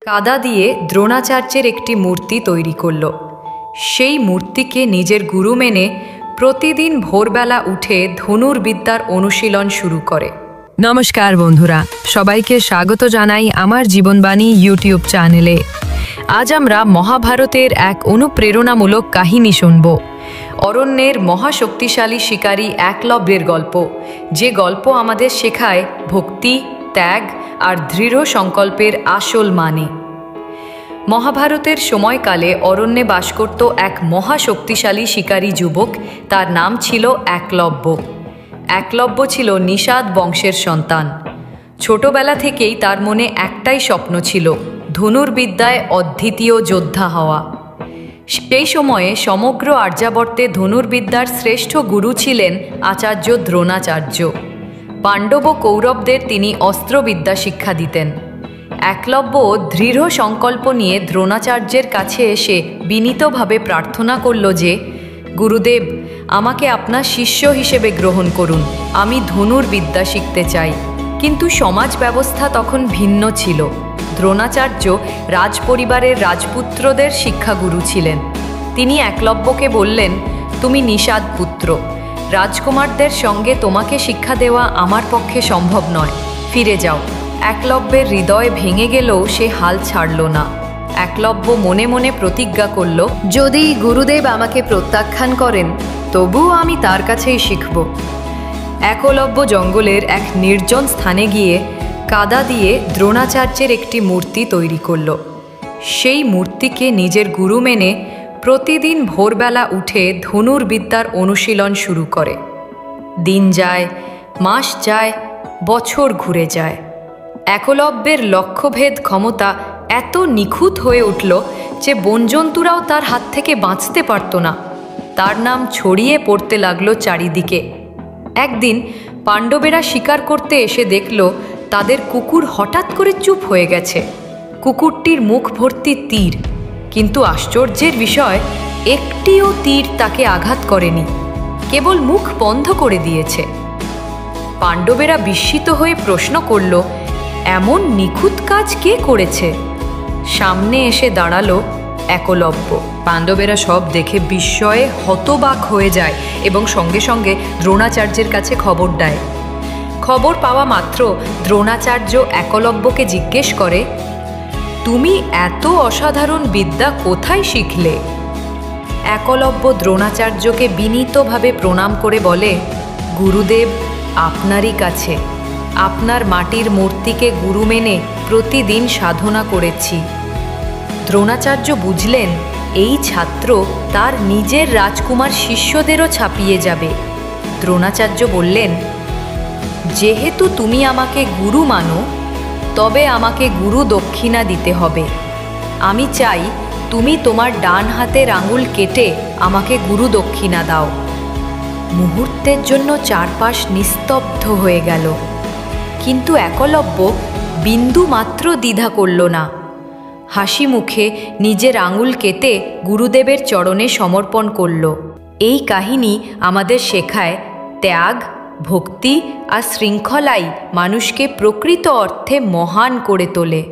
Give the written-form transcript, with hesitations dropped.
কাদা দিয়ে দ্রোণাচার্যের একটি মূর্তি তৈরি করল। সেই মূর্তিকে নিজের গুরু মেনে প্রতিদিন ভোরবেলা উঠে ধনুর্বিদ্যার অনুশীলন শুরু করে। নমস্কার বন্ধুরা, সবাইকে স্বাগত জানাই আমার জীবনবাণী ইউটিউব চ্যানেলে। আজ আমরা মহাভারতের এক অনুপ্রেরণামূলক কাহিনী শুনব। অরণ্যের মহাশক্তিশালী শিকারী একলব্যের গল্প, যে গল্প আমাদের শেখায় ভক্তি, ত্যাগ আর দৃঢ় সংকল্পের আসল মানে। মহাভারতের সময়কালে অরণ্যে বাস করত এক মহাশক্তিশালী শিকারী যুবক। তার নাম ছিল একলব্য। একলব্য ছিল নিষাদ বংশের সন্তান। ছোটবেলা থেকেই তার মনে একটাই স্বপ্ন ছিল, ধনুর্বিদ্যায় অদ্বিতীয় যোদ্ধা হওয়া। সেই সময়ে সমগ্র আর্যাবর্তে ধনুর্বিদ্যার শ্রেষ্ঠ গুরু ছিলেন আচার্য দ্রোণাচার্য। পাণ্ডব ও কৌরবদের তিনি অস্ত্রবিদ্যা শিক্ষা দিতেন। একলব্য দৃঢ় সংকল্প নিয়ে দ্রোণাচার্যের কাছে এসে বিনীতভাবে প্রার্থনা করল যে, গুরুদেব, আমাকে আপনার শিষ্য হিসেবে গ্রহণ করুন। আমি ধনুর্বিদ্যা শিখতে চাই। কিন্তু সমাজ ব্যবস্থা তখন ভিন্ন ছিল। দ্রোণাচার্য রাজপরিবারের রাজপুত্রদের শিক্ষাগুরু ছিলেন। তিনি একলব্যকে বললেন, তুমি নিষাদ পুত্র, রাজকুমারদের সঙ্গে তোমাকে শিক্ষা দেওয়া আমার পক্ষে সম্ভব নয়, ফিরে যাও। একলব্যের হৃদয় ভেঙে গেলেও সে হাল ছাড়ল না। একলব্য মনে মনে প্রতিজ্ঞা করল, যদি গুরুদেব আমাকে প্রত্যাখ্যান করেন তবুও আমি তার কাছেই শিখব। একলব্য জঙ্গলের এক নির্জন স্থানে গিয়ে কাদা দিয়ে দ্রোণাচার্যের একটি মূর্তি তৈরি করল। সেই মূর্তিকে নিজের গুরু মেনে প্রতিদিন ভোরবেলা উঠে ধনুর্বিদ্যার অনুশীলন শুরু করে। দিন যায়, মাস যায়, বছর ঘুরে যায়। একলব্যের লক্ষ্যভেদ ক্ষমতা এত নিখুঁত হয়ে উঠল যে বনজন্তুরাও তার হাত থেকে বাঁচতে পারত না। তার নাম ছড়িয়ে পড়তে লাগলো চারিদিকে। একদিন পাণ্ডবেরা শিকার করতে এসে দেখল তাদের কুকুর হঠাৎ করে চুপ হয়ে গেছে। কুকুরটির মুখ ভর্তি তীর, কিন্তু আশ্চর্যের বিষয়, একটিও তীর তাকে আঘাত করেনি, কেবল মুখ বন্ধ করে দিয়েছে। পাণ্ডবেরা বিস্মিত হয়ে প্রশ্ন করল, এমন নিখুঁত কাজ কে করেছে? সামনে এসে দাঁড়ালো একলব্য। পাণ্ডবেরা সব দেখে বিস্ময়ে হতবাক হয়ে যায় এবং সঙ্গে সঙ্গে দ্রোণাচার্যের কাছে খবর দেয়। খবর পাওয়া মাত্র দ্রোণাচার্য একলব্যকে জিজ্ঞেস করে, তুমি এত অসাধারণ বিদ্যা কোথায় শিখলে? একলব্য দ্রোণাচার্যকে বিনীতভাবে প্রণাম করে বলে, গুরুদেব, আপনারই কাছে। আপনার মাটির মূর্তিকে গুরু মেনে প্রতিদিন সাধনা করেছি। দ্রোণাচার্য বুঝলেন এই ছাত্র তার নিজের রাজকুমার শিষ্যদেরও ছাপিয়ে যাবে। দ্রোণাচার্য বললেন, যেহেতু তুমি আমাকে গুরু মানো, তবে আমাকে গুরু দক্ষিণা দিতে হবে। আমি চাই তুমি তোমার ডান হাতের আঙুল কেটে আমাকে গুরু দক্ষিণা দাও। মুহূর্তের জন্য চারপাশ নিস্তব্ধ হয়ে গেল, কিন্তু একলব্য বিন্দু মাত্র দ্বিধা করল না। হাসি মুখে নিজের আঙুল কেটে গুরুদেবের চরণে সমর্পণ করল। এই কাহিনী আমাদের শেখায়, ত্যাগ, ভক্তি আর শৃঙ্খলাই মানুষকে প্রকৃত অর্থে মহান করে তোলে।